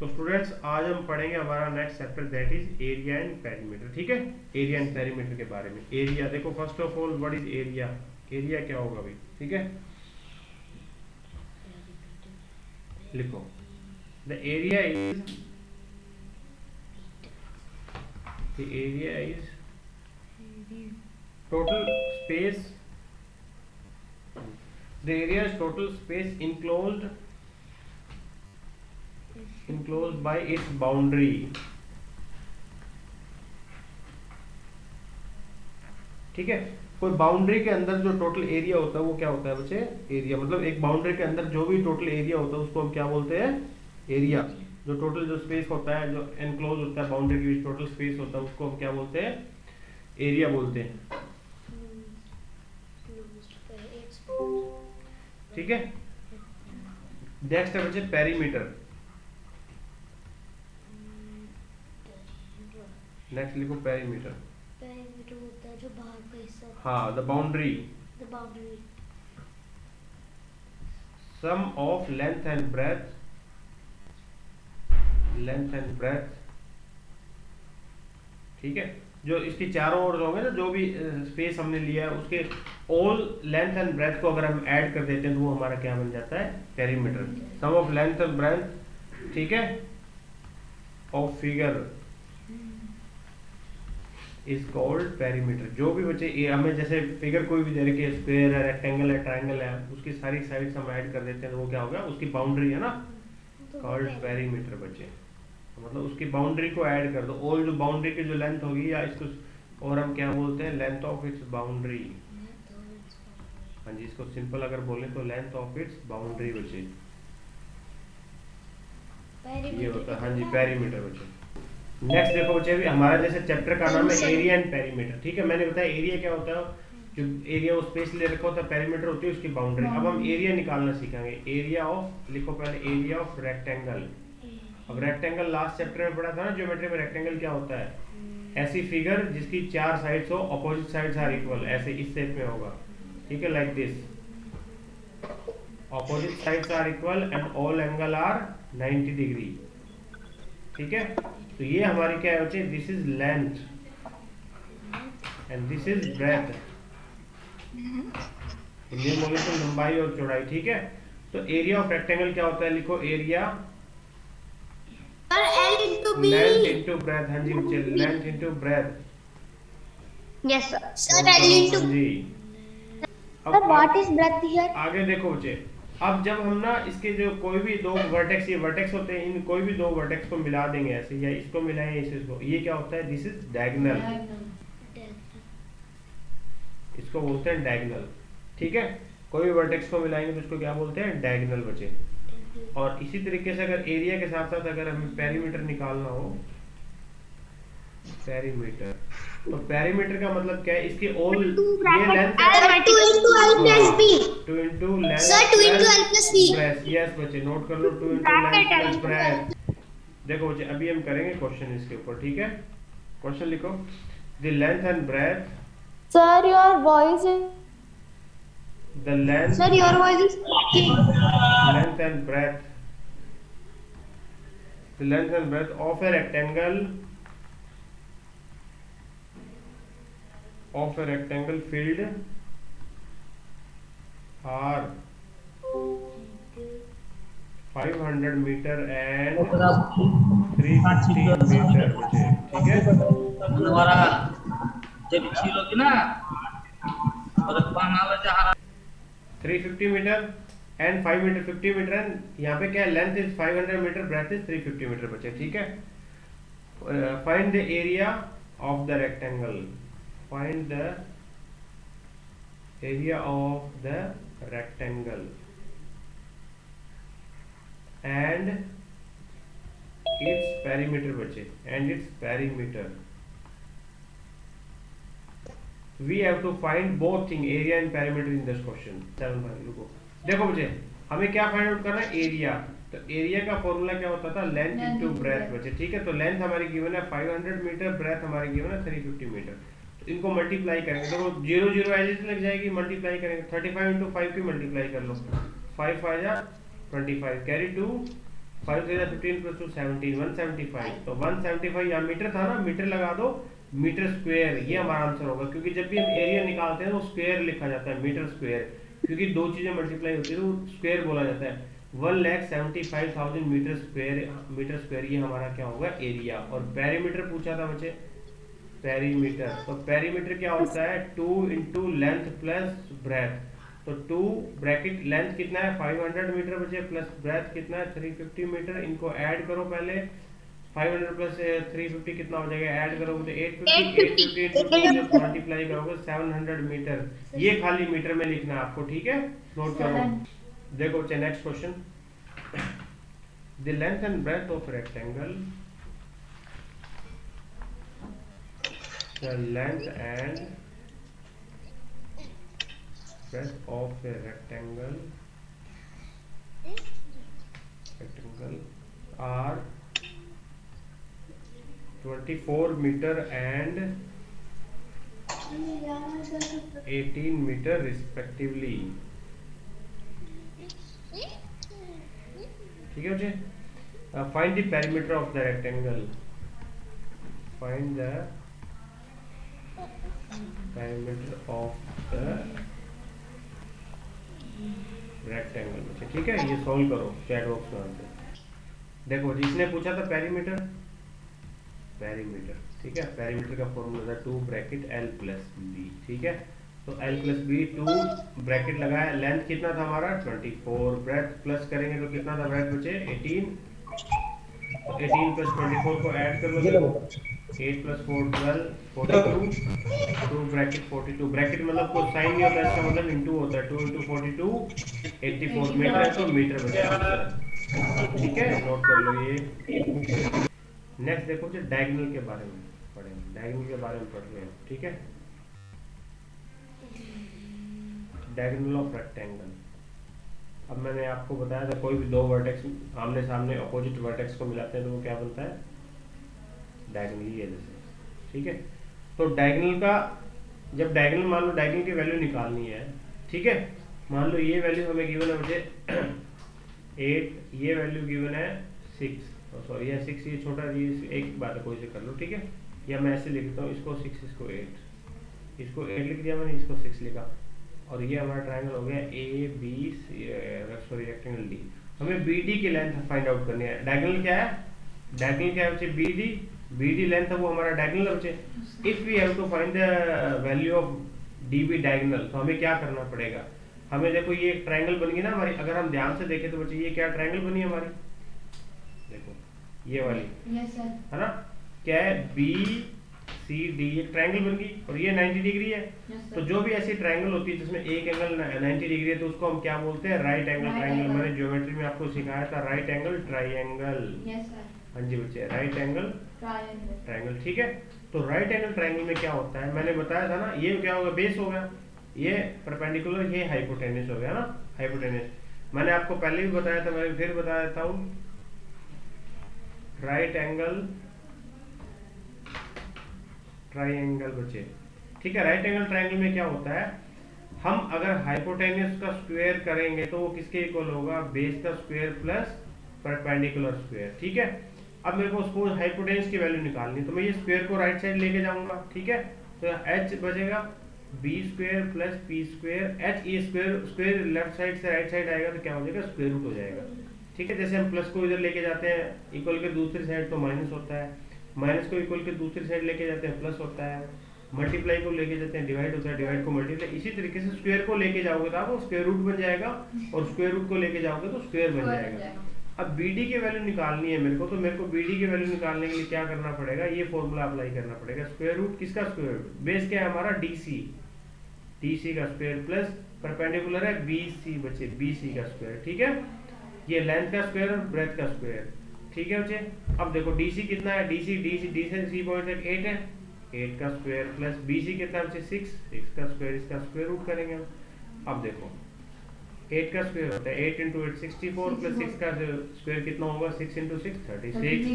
तो स्टूडेंट्स आज हम पढ़ेंगे हमारा next chapter that is area and perimeter. ठीक है, एरिया एंड पेरीमीटर के बारे में। एरिया देखो, first of all what is area? Area क्या होगा भाई? ठीक है, लिखो the area is total space, the area is total space enclosed by its boundary। ठीक है, कोई बाउंड्री के अंदर जो टोटल एरिया होता है वो क्या होता है बच्चे? एरिया। मतलब एक बाउंड्री के अंदर जो भी टोटल एरिया होता है उसको हम क्या बोलते हैं? एरिया। जो टोटल जो स्पेस होता है, जो एनक्लोज होता है बाउंड्री के बीच, टोटल स्पेस होता है, उसको हम क्या बोलते हैं? एरिया बोलते हैं। ठीक है, नेक्स्ट है बच्चे पेरीमीटर। नेक्स्ट लिखो पेरीमीटर। पेरीमीटर होता है जो बाहर का हिस्सा। हाँ, the boundary. The boundary. Sum of length and breadth, length and breadth. ठीक है, जो इसके चारों ओर होंगे ना, जो भी स्पेस हमने लिया है उसके ऑल लेंथ एंड ब्रेथ को अगर हम ऐड कर देते हैं तो वो हमारा क्या बन जाता है? Perimeter. Sum of length and breadth, ठीक है, of figure is called perimeter. जो भी बच्चे हमें जैसे फिगर कोई भी दे रखे, स्क्वायर है, रेक्टेंगल है, ट्रायंगल है, उसकी सारी साइड्स हम ऐड कर देते हैं तो वो क्या होगा? उसकी बाउंड्री है ना, कॉल्ड पेरीमीटर बच्चे। मतलब उसकी बाउंड्री को ऐड कर दो, ऑल जो बाउंड्री की जो लेंथ होगी, या इसको और हम क्या बोलते हैं? Length of its boundary. हाँ जी, इसको सिंपल अगर बोले तो लेंथ ऑफ इट्स बाउंड्री बच्चे, ये होता है। हाँ जी, पेरीमीटर बच्चे। नेक्स्ट देखो बच्चे, अभी हमारा जैसे चैप्टर का नाम है एरिया एंड पेरीमीटर। ठीक है, मैंने बताया एरिया क्या होता है, जो एरिया वो स्पेस ले रखा होता है, पेरीमीटर होती है उसकी बाउंड्री। अब हम एरिया निकालना सीखेंगे। एरिया ऑफ, लिखो पहले एरिया ऑफ रेक्टेंगल। अब रेक्टेंगल लास्ट चैप्टर में पढ़ा था ना ज्योमेट्री में। रेक्टेंगल क्या होता है? ऐसी फिगर जिसकी चार साइड्स हो, अपोजिट साइड्स आर इक्वल, ऐसे इस शेप में होगा। ठीक है, like this, opposite sides are equal and all angle are 90 degree. ठीक है, तो ये हमारी क्या है बच्चे? This is length and this is breadth. Hindi में बोले तो लंबाई और चौड़ाई। ठीक है, तो एरिया ऑफ रेक्टेंगल क्या होता है? लिखो एरिया लेंथ इनटू ब्रेथ। हाँ जी बच्चे, length into breadth. Yes sir, L into जी। Sir what is breadth here? आगे देखो बच्चे, अब जब हम ना इसके जो कोई भी दो वर्टेक्स, ये वर्टेक्स होते हैं, इन कोई भी दो वर्टेक्स को मिला देंगे ऐसे, या इसको मिलाएं या इसको, ये क्या होता है? This is diagonal. इसको बोलते हैं डायगोनल। ठीक है, कोई भी वर्टेक्स को मिलाएंगे तो इसको क्या बोलते हैं? डायगोनल बचे। और इसी तरीके से अगर एरिया के साथ साथ अगर हमें पेरीमीटर निकालना हो, पेरीमीटर, तो पेरीमीटर का मतलब क्या है? इसकी ऑल ये length 2 into L plus B। 2 into length, sir 2 into L plus B। Yes बच्चे, नोट कर लो, 2 into लेंथ प्लस ब्रेथ। देखो बच्चे, अभी हम करेंगे क्वेश्चन इसके ऊपर। ठीक है, क्वेश्चन लिखो, the length and breadth. Sir your voice is, the length, sir your voice is length and breadth, the length and breadth of a rectangle, of a rectangle filled are 500 meter and 350 meter बचे। ठीक है, हमारा जब छिलो कि ना और बनाला जहां 350 meter and 5 meter 50 meter and यहाँ पे क्या है? Length is 500 meter, breadth is 350 meter बचे। ठीक है, find the area of the rectangle. Find the area of the rectangle and its perimeter बचे, and its perimeter. We have to find both thing, area and perimeter in this question। 7 भाई रुको, देखो बच्चे, हमें क्या फाइंड आउट करना है? Area. तो एरिया का फॉर्मूला क्या होता था? लेंथ इनटू ब्रेथ बच्चे। ठीक है, तो लेंथ हमारी गिवन है 500 मीटर, ब्रेथ हमारी गिवन है 350 मीटर। तो इनको मल्टीप्लाई करेंगे, देखो 0 0 एज इट लग जाएगी, मल्टीप्लाई करेंगे 35 into 5 की मल्टीप्लाई कर लो, 5 5 जा 25, कैरी 2 5 3 15 प्लस 2 17 175। तो 175 यहाँ मीटर था ना, मीटर लगा दो, मीटर स्क्वायर, ये हमारा आंसर होगा। क्योंकि जब भी हम एरिया निकालते हैं तो स्क्वायर लिखा जाता है, मीटर स्क्वायर, क्योंकि दो चीजें मल्टीप्लाई होती है तो स्क्वायर बोला जाता है। 1,75,000 मीटर स्क्वायर ये हमारा क्या होगा, एरिया। और पेरीमीटर पूछा था बच्चे, पेरीमीटर, तो पेरीमीटर क्या होता है, 2 इंटू लेंथ प्लस ब्रेथ। तो 2 ब्रैकेट लेंथ कितना है 500 मीटर बचे, प्लस ब्रेथ कितना है 350 मीटर। इनको ऐड करो पहले, 500 प्लस 350 कितना हो जाएगा, ऐड करोगे तो 850 मल्टीप्लाई करोगे 700 मीटर। ये खाली मीटर में लिखना है आपको, ठीक है, नोट करो। देखो बच्चे next question, the length and breadth of rectangle, the length and breadth of a rectangle are 24 meter and 18 meter respectively। ठीक है बच्चे, find the perimeter of the rectangle, find the perimeter of the rectangle बच्चे, ठीक है। ये solve करो chat box में answer. देखो जिसने पूछा था पेरीमीटर, ठीक है, पेरीमीटर का फॉर्मूला था 2 ब्रैकेट l प्लस b, ठीक है। तो l प्लस b 2 ब्रैकेट लगाया, लेंथ कितना था हमारा 24, ब्रेथ प्लस करेंगे तो कितना था ब्रेथ बचे 18, तो 18 प्लस 24 को ऐड कर लो, 8 प्लस 4 12 42, 2 ब्रैकेट 42, ब्रैकेट मतलब कोई साइन नहीं होता, इसका मतलब इनटू होता है, 2 इंटू 42 84 मीटर है, तो मीटर बचा, ठीक है, नोट कर लो ये। नेक्स्ट देखो जो डायगोनल के बारे में पढ़ेंगे, डायगोनल के बारे में पढ़ रहे हैं, ठीक है। डायगोनल ऑफ रेक्टेंगल, अब मैंने आपको बताया था कोई भी दो वर्टेक्स आमने सामने अपोजिट वर्टेक्स को मिलाते हैं तो वो क्या बनता है, डायगोनल, ये जैसे, ठीक है। तो डायगोनल का, जब डायगोनल मान लो डायगोनल की वैल्यू निकालनी है, ठीक है, मान लो ये वैल्यू हमें गिवन है मुझे 8, ये वैल्यू गिवन है 6, सॉरी ये 6, ये छोटा, ये एक बात है कोई से कर लो, ठीक है, या मैं ऐसे लिखता हूँ, इसको 6 इसको 8, इसको 8 लिख दिया मैंने, इसको 6 लिखा, और ये हमारा ट्रायंगल हो गया A B, sorry rectangle D. हमें बी डी की लेंथ फाइंड आउट करनी है। डायगोनल क्या है, डायगोनल क्या है बच्चे, बी डी लेंथ है, वो हमारा डायगोनल है बच्चे। If we have to find the value of D B diagonal, तो हमें क्या करना पड़ेगा, हमें देखो ये एक ट्रायंगल बन गई ना हमारी, अगर हम ध्यान से देखें तो बच्चे ये क्या ट्रायंगल बनी है हमारी, देखो ये वाली, यस सर, है ना, क्या है बी सी डी, एक ट्रायंगल बन गई, और ये 90 डिग्री है। तो जो भी ऐसी ट्रायंगल होती है जिसमें एक एंगल 90 डिग्री है तो उसको हम क्या बोलते हैं, राइट एंगल ट्रायंगल। मैंने ज्योमेट्री में आपको सिखाया था right angle triangle, yes sir, हाँ जी बच्चे, राइट एंगल ट्रायंगल, ठीक है। तो राइट एंगल ट्रायंगल में क्या होता है, मैंने बताया था ना, ये क्या होगा, बेस होगा, ये परपेंडिकुलर, ये हाइपोटेन्यूस हो गया ना, हाइपोटेन्यूस। मैंने आपको पहले भी बताया था, मैं फिर बता देता हूँ, राइट एंगल ट्रायंगल बचे, ठीक है। राइट एंगल ट्रायंगल में क्या होता है, हम अगर हाइपोटेन्यूस का स्क्वायर करेंगे तो वो किसके इक्वल होगा, बेस का स्क्वायर प्लस परपेंडिकुलर स्क्वायर, ठीक है। अब मेरे को उसको हाइपोटेन्यूस की वैल्यू निकालनी, तो मैं ये स्क्वायर को राइट साइड लेके जाऊंगा, ठीक है। तो h बचेगा B square plus P square, h, ये स्क्वायर लेफ्ट साइड से राइट साइड आएगा तो क्या हो जाएगा, स्क्वायर रूट हो जाएगा, ठीक है। जैसे हम प्लस को इधर लेके जाते हैं इक्वल के दूसरी साइड तो माइनस होता है, माइनस को इक्वल के दूसरी साइड लेके जाते हैं प्लस होता है, मल्टीप्लाई को लेके जाते हैं डिवाइड होता है, डिवाइड को मल्टीप्लाई, इसी तरीके से स्क्वायर को लेके जाओगे तो आपको स्क्वायर रूट बन जाएगा, और स्क्वायर रूट को लेके जाओगे तो स्क्वायर बन जाएगा। अब BD की वैल्यू निकालनी है मेरे को, तो मेरे को BD की वैल्यू निकालने के लिए क्या करना पड़ेगा, ये फॉर्मूला अप्लाई करना पड़ेगा, स्क्वायर रूट किसका स्क्वायर रूट, बेस क्या है हमारा DC का स्क्वायर प्लस परपेंडिकुलर है BC बच्चे, BC का स्क्वायर, ठीक है। ये लेंथ का स्क्वायर और ब्रेथ का स्क्वायर, ठीक है बच्चे। अब देखो DC कितना है, D से C पॉइंट तक 8 है, 8 का स्क्वायर प्लस BC कितना बच्चे 6 का स्क्वायर, इसका स्क्वायर रूट करेंगे हम। अब देखो 8 का स्क्वायर होता है 8 इंटू 8 64 प्लस 6 का स्क्वायर कितना होगा, 6 इंटू 6 36।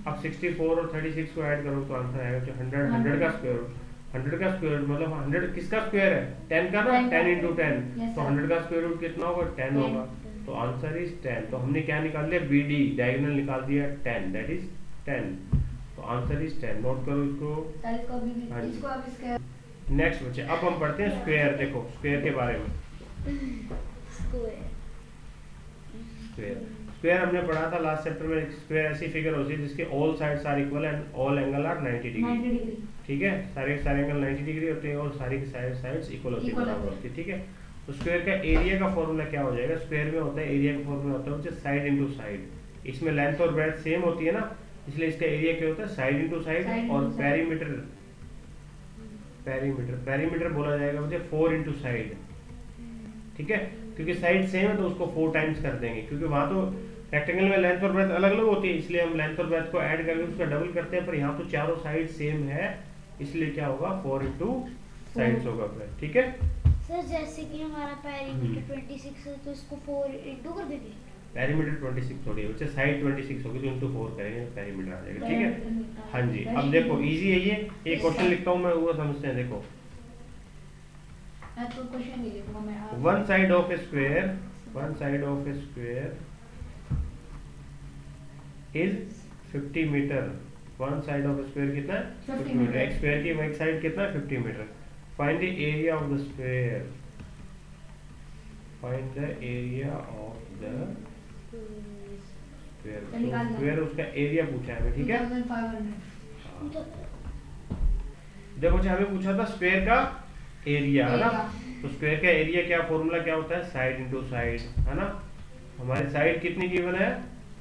अब 64 और 36 को ऐड करो तो आंसर आएगा 100, 100 का स्क्वायर रूट, 100 का स्क्वायर रूट मतलब 100 किसका स्क्वायर है, 10 का ना, 10 इंटू 10, तो 100 का स्क्वायर रूट कितना होगा 10 होगा, तो आंसर इज 10। तो हमने क्या निकाल लिया, BD डायगोनल निकाल दिया 10, दैट इज 10। तो आंसर इज 10। नोट करो इसको। हाँ जी। नेक्स्ट बच्चे, अब हम पढ़ते हैं स्क्वायर। देखो स्क्वायर के बारे में। स्क्वायर हमने पढ़ा था लास्ट चैप्टर में। स्क्वायर ऐसी फिगर होती है जिसके all sides are equal and all angle are 90 degree. ठीक है, सारे एंगल 90 डिग्री होते हैं और सारी की साइड्स इक्वल होती है, बराबर होती है। ठीक है, तो स्क्वायर का एरिया का फॉर्मूला क्या हो जाएगा? स्क्वायर में होता है, एरिया का फॉर्मूला होता है साइड इनटू साइड। इसमें लेंथ और ब्रेड्थ सेम होती है ना, इसलिए इसका एरिया क्या होता है? Side into side. और पेरीमीटर बोला जाएगा मुझे 4 इनटू साइड। ठीक है, क्योंकि साइड सेम है तो उसको 4 टाइम्स कर देंगे, क्योंकि वहां तो रेक्टेंगल में लेंथ और ब्रेड्थ अलग अलग होती है, इसलिए हम लेंथ और ब्रेड्थ को ऐड करके उसका डबल करते हैं। पर यहाँ तो चारों साइड सेम है, इसलिए क्या होगा? 4 इनटू साइड्स होगा फिर। ठीक है सर, जैसे कि हमारा पेरीमीटर 26 है तो इसको 4 इनटू कर देंगे। पेरीमीटर 26 थोड़ी है बच्चे, साइड 26 होगी तो इनटू 4 करेंगे तो पेरीमीटर आ जाएगा। ठीक है, हाँ जी। अब देखो इजी है ये क्वेश्चन लिखता हूँ मैं, वो समझते हैं। देखो तो क्वेश्चन नहीं लिखूंगा मैं। One side of a square is 50 metre. One side of square कितना है? 50 मीटर। एक स्क्वायर की एक साइड कितना है? 50 metre. Find the area of the square. Find the area of the square. Square उसका एरिया पूछा है हमें। ठीक है, 2500। देखो हमें पूछा था स्क्वायर का एरिया, है ना? तो स्क्वायर का एरिया क्या फॉर्मूला क्या होता है? साइड इनटू साइड, है ना? हमारी साइड कितनी गिवन है?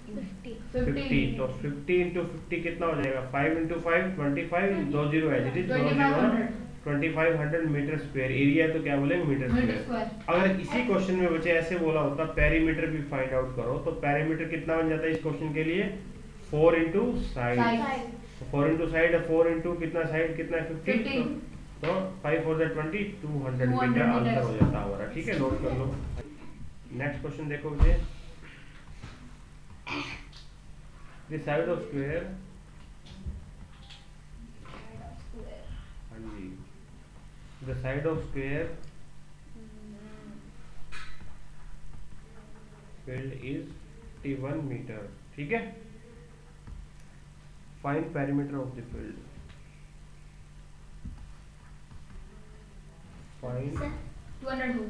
50। तो 50 इंटू 50 कितना हो जाएगा? 5 इंटू 5 25, 2 0 है, 2500 मीटर स्क्वायर। एरिया है तो क्या बोलेंगे? Metre square. अगर इसी क्वेश्चन में बच्चे ऐसे बोला होता पेरीमीटर भी फाइंड आउट करो, तो पेरीमीटर कितना बन जाता है इस क्वेश्चन के लिए? 4 into side. 4 into side, 4 into कितना साइड कितना है? 50। तो 5 4 20, 200 मीटर आंसर हो जाता हमारा। ठीक है, नोट कर लो। नेक्स्ट क्वेश्चन देखो मुझे। द साइड ऑफ स्क्वायर, हाँ जी, the side of square field is 51 meter. ठीक है, find perimeter of the field. Find 200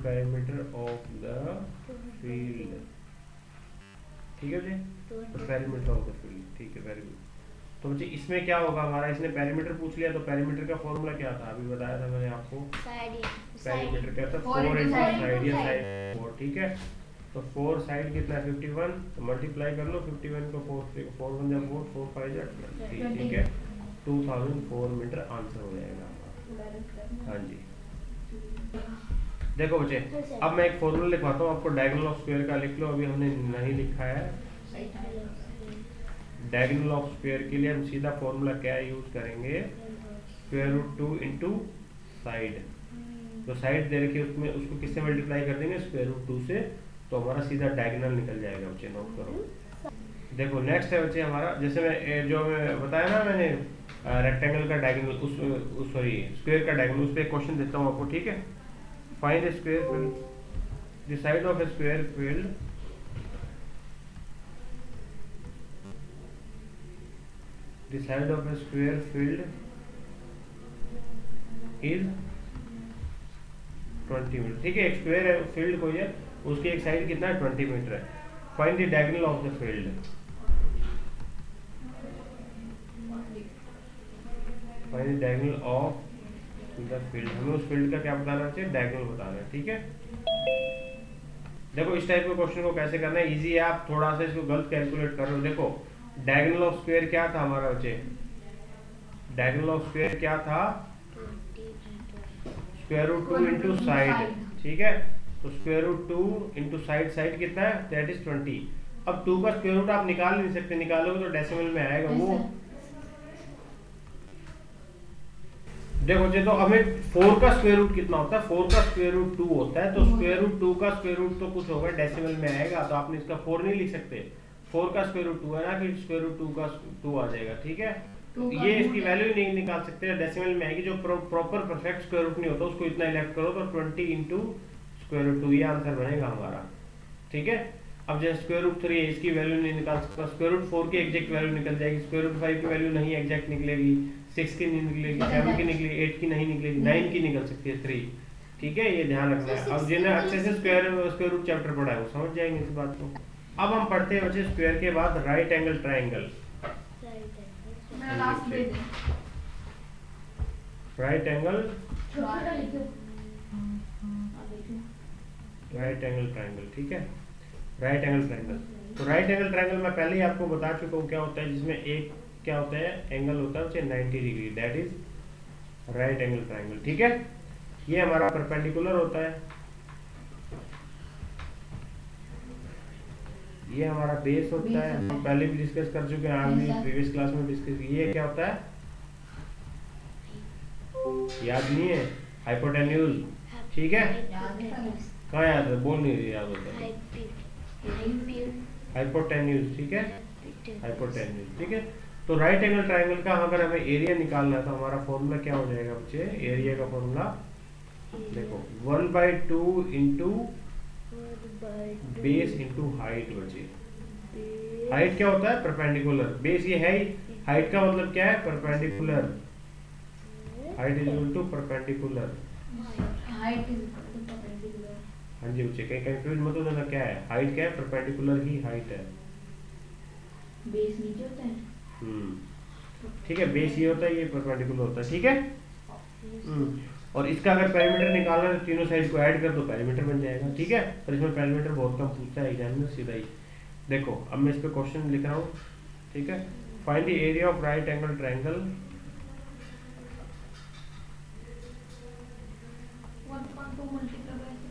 perimeter of the field। ठीक है जी, तो पेरीमीटर ऑफ द फील्ड। ठीक है, वेरी गुड। तो बच्चे इसमें क्या होगा हमारा? इसने पेरीमीटर पूछ लिया, तो पेरीमीटर का फॉर्मूला क्या था? अभी बताया था मैंने आपको। पेरीमीटर क्या था? 4 इंटू साइड या साइड 4। ठीक है, तो 4 साइड कितना है? 51। तो मल्टीप्लाई कर लो 51 को 4 से, 4 1 जा 4, 4 5 जा 20। ठीक है, 2004 मीटर आंसर हो जाएगा। हाँ जी, देखो बच्चे अब मैं एक फॉर्मूला लिखवाता हूँ आपको। डायगोनल ऑफ स्क्वायर का लिख लो, अभी हमने नहीं लिखा है। डायगोनल ऑफ स्क्वायर के लिए हम सीधा फॉर्मूला क्या यूज करेंगे? Square root 2 into side. तो साइड दे रखी है उसमें, उसको किससे मल्टीप्लाई कर देंगे? स्क्वायर रूट 2 से। तो हमारा सीधा डायगोनल निकल जाएगा बच्चे, नोट करो। देखो नेक्स्ट है बच्चे हमारा, जैसे मैं जो मैं बताया ना मैंने रेक्टेंगल का डायगोनल, उस सॉरी स्क्वायर का डायगोनल, उस पे क्वेश्चन देता हूँ आपको। ठीक है, find square field. The side of a square field the side of a square field is 20 metre. ठीक है, एक स्क्वायर है फील्ड कोई है, उसकी एक साइड कितना है? 20 मीटर है। Find the diagonal of the field. Find the diagonal of the field. हमें उस फील्ड का क्या बताना चाहिए? डायगोनल बताना है। ठीक है, देखो इस टाइप के क्वेश्चन को कैसे करना है, इजी है। आप थोड़ा सा इसको गलत कैलकुलेट कर रहे हो। देखो डायगोनल ऑफ स्क्वायर क्या था हमारा बच्चे? डायगोनल ऑफ स्क्वायर क्या था? Square root 2 into side. ठीक है, तो square root 2 into side, side कितना है? That is 20। अब 2 का स्क्वायर रूट आप निकाल नहीं सकते, निकालोगे तो डेसिमल में आएगा वो। देखो जी, तो हमें 4 का स्क्वायर रूट कितना होता है? 4 का स्क्वायर रूट 2 होता है। तो स्क्वायर रूट 2 का स्क्वायर रूट तो कुछ होगा, डेसिमल में आएगा, तो आपने इसका 4 नहीं लिख सकते। 4 का स्क्वायर रूट 2 है ना, फिर स्क्वायर रूट 2 का 2 आ जाएगा। ठीक है, ये इसकी वैल्यू ही नहीं निकाल सकते, डेसिमल में आएगी। जो प्रॉपर परफेक्ट स्क्वायर रूट नहीं होता उसको इतना लेफ्ट करो, तो 20 इंटू स्क्वायर रूट 2, ये आंसर बनेगा हमारा। ठीक है, अब जैसे स्क्वायर रूट 3 है, इसकी वैल्यू नहीं निकाल सकता, स्क्वायर रूट 4 की एग्जैक्ट वैल्यू निकल जाएगी, स्क्वायर रूट 5 की वैल्यू नहीं एग्जैक्ट निकलेगी, 6 की नहीं निकलेगी, 7 की निकलेगी, 8 की नहीं निकलेगी, 9 की निकल सकती है, 3। ठीक है, ये ध्यान रखना है। अब जिन्हें अच्छे से स्क्वायर रूट चैप्टर पढ़ा है वो समझ जाएंगे इस बात को। अब हम पढ़ते हैं बच्चे स्क्वायर के बाद राइट एंगल ट्रायंगल। मैं लास्ट दे दे राइट एंगल छोटा लिखो आ देखो राइट एंगल ट्रायंगल। ठीक है, राइट एंगल ट्रायंगल। तो राइट एंगल ट्रायंगल मैं पहले ही आपको बता चुका हूँ क्या होता है, जिसमें एक क्या होता है एंगल होता है 90 degree, that is right angle triangle. ठीक है, ये हमारा परपेंडिकुलर होता है, ये हमारा बेस होता है, हम पहले भी डिस्कस कर चुके हैं, आज भी प्रीवियस क्लास में डिस्कस। ये क्या होता है याद नहीं है, हाइपोटेन्यूज। ठीक है, कहाँ याद है, बोल नहीं रही, याद होता है हाइपोटेन्यूज। ठीक है, हाइपोटेन्यूज। ठीक है, तो राइट एंगल ट्रायंगल का अगर हमें एरिया निकालना है तो हमारा फॉर्मूला क्या हो जाएगा बच्चे, एरिया का फॉर्मूला देखो 1/2 इंटू बेस इंटू हाइट बचे। हाइट क्या होता है, परपेंडिकुलर, बेस ये है ही, हाइट का मतलब क्या है, perpendicular, height is equal to perpendicular. Height is equal to perpendicular. हाँ जी बच्चे, कहीं कंफ्यूज मत हो जाना, क्या है हाइट, क्या है परपेंडिकुलर ही हाइट है। बेस नीचे होता है। ठीक है, बेस ये होता है, ये परपेंडिकुलर होता है। ठीक है, और इसका अगर पेरीमीटर निकालना है तो तीनों साइड को ऐड कर दो, पेरीमीटर बन जाएगा। ठीक है, पर इसमें पेरीमीटर बहुत कम पूछता है एग्जाम में, सीधा ही देखो। अब मैं इस पे क्वेश्चन लिख रहा हूँ। ठीक है, find the area of right angle triangle. 1.2 multiply by 6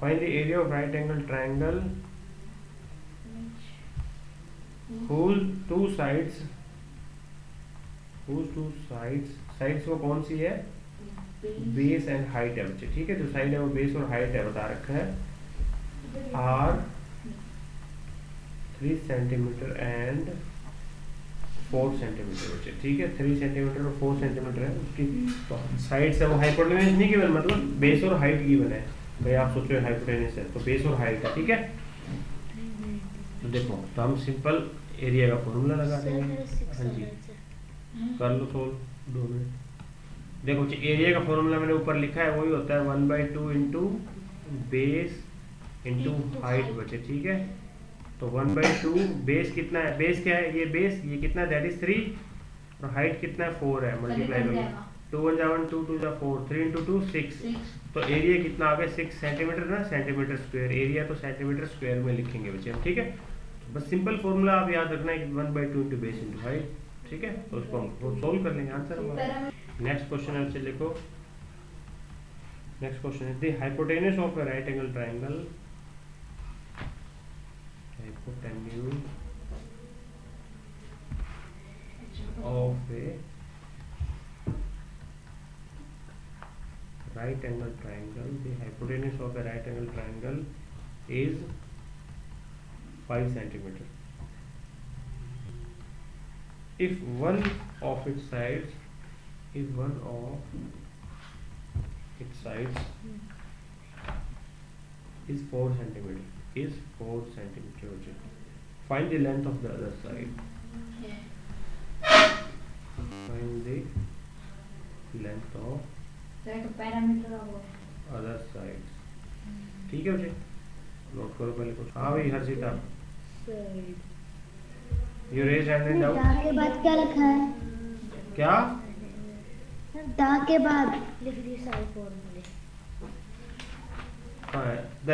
find the area of right angle triangle whose two sides sides वो कौन सी है, बेस एंड हाइट है बच्चे। ठीक है, जो साइड है वो बेस और हाइट है, बता रखा है आर 3 सेंटीमीटर एंड 4 सेंटीमीटर बच्चे। ठीक है, 3 सेंटीमीटर और 4 सेंटीमीटर है उसकी साइड्स है, वो हाइपोटेन्यूज नहीं गिवन, मतलब बेस और हाइट गिवन है। भाई आप सोचो हाइपोटेन्यूज है तो बेस और हाइट है। ठीक है, तो देखो, तो हम सिंपल एरिया का फॉर्मूला लगा देंगे। हाँ जी, कर लो सोल्व 2 मिनट। देखो एरिया का फॉर्मूला मैंने ऊपर लिखा है, वही होता है 1/2 इंटू बेस इंटू हाइट बचे। ठीक है, तो 1/2 बेस कितना है, बेस क्या है, ये बेस, ये कितना है, दैट इज 3, और हाइट कितना है 4 है, मल्टीप्लाई करो 2 1 जा 1 2 2 जा 4 3 इंटू 2 6, तो एरिया कितना आ गया 6 सेंटीमीटर ना, सेंटीमीटर स्क्वायर, एरिया तो सेंटीमीटर स्क्वायर में लिखेंगे बच्चे हम। ठीक है, बस सिंपल फॉर्मूला आप याद रखना है 1/2 इंटू बेस इंटू हाइट। ठीक है, तो उसको हम सोल्व कर लेंगे, आंसर हमारा। नेक्स्ट क्वेश्चन है, चलिए लिखो। नेक्स्ट क्वेश्चन है the hypotenuse of a right angle triangle, hypotenuse of A right angle triangle, the hypotenuse of a right angle triangle is 5 centimeter. If one of its sides is 4 centimeter, find the length of the other side. Find the length of parameter of other sides. ठीक है बच्चे, note करो पहले कुछ। हाँ भाई Harshita, you raise hand in doubt. दा के बाद क्या लिखा है, क्या दा के बाद लिख दी सारे फॉर्मूले। हाँ है द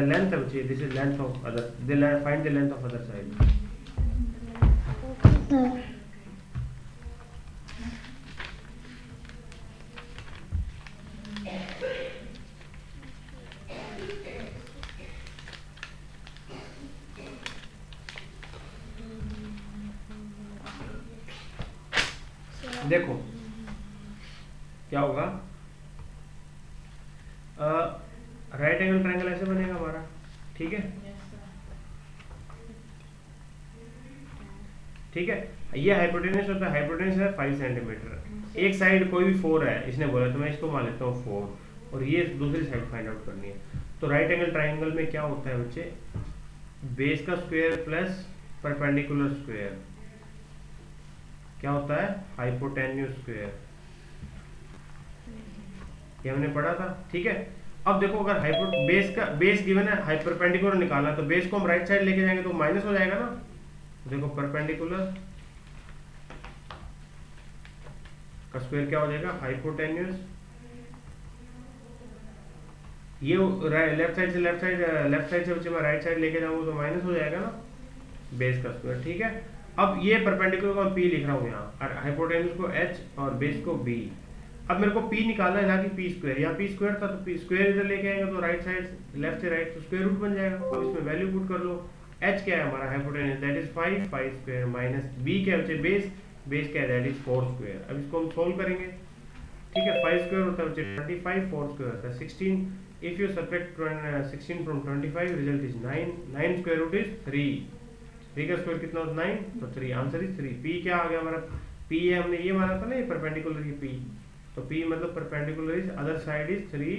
लेंथ बच्चे, this is length of other, find the length of other side. Sir देखो क्या होगा, राइट एंगल ट्रायंगल ऐसे बनेगा हमारा। ठीक है, ठीक है, ये हाइपोटेन्यूज होता है, हाइपोटेन्यूज है 5 सेंटीमीटर, एक साइड कोई भी 4 है इसने बोला, तो मैं इसको मान लेता हूँ 4, और ये दूसरी साइड फाइंड आउट करनी है। तो राइट एंगल ट्राइंगल में क्या होता है बच्चे, बेस का स्क्वायर प्लस परपेंडिकुलर स्क्वायर क्या होता है, हाइपोटेन्यूज स्क्वायर। ये हमने पढ़ा था, ठीक है। अब देखो अगर बेस गिवन है, हाइपरपेंडिकुलर निकालना, तो बेस को हम राइट साइड लेके जाएंगे तो माइनस हो जाएगा ना। देखो परपेंडिकुलर का स्क्वायर क्या हो जाएगा, हाइपोटेन्यूज। ये लेफ्ट साइड से बच्चे मैं राइट साइड लेके जाऊंगा तो माइनस हो जाएगा ना, बेस का स्क्वायर, ठीक है। अब ये परपेंडिकुलर को मैं पी लिख रहा हूँ यहाँ, और हाइपोटेन्यूज को एच और बेस को बी। अब मेरे को पी निकालना है ना कि पी स्क्वायर, यहाँ पी स्क्वायर था तो पी स्क्वायर इधर लेके आएंगे तो राइट साइड लेफ्ट से राइट तो स्क्वायर रूट बन जाएगा। अब इसमें वैल्यू पुट कर लो, एच क्या है हमारा hypotenuse that is 5 square minus B क्या है बेस क्या है दैट इज 4 स्क्वायर। अब इसको हम सोल्व करेंगे, ठीक है। 5 स्क्वायर होता है 25, 4 स्क्वायर होता है 16। If you subtract 16 from 25 result is 9, 9 square root is 3, 3 का स्क्वायर कितना होता है 9, तो 3 आंसर इज 3। पी क्या आ गया हमारा, पी है हमने ये माना था ना, ये परपेंडिकुलर की पी, तो पी मतलब perpendicular is other side is 3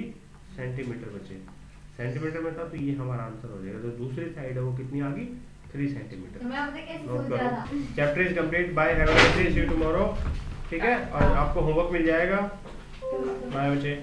centimetre बचे, सेंटीमीटर में था तो ये हमारा आंसर हो जाएगा। तो दूसरी साइड है वो कितनी आ गई, 3 सेंटीमीटर। तो मैं आपसे कैसे नोट सोच रहा था। करो, chapter is complete, bye, have a nice day, see you tomorrow, ठीक है। और आपको होमवर्क मिल जाएगा, बाय बच्चे।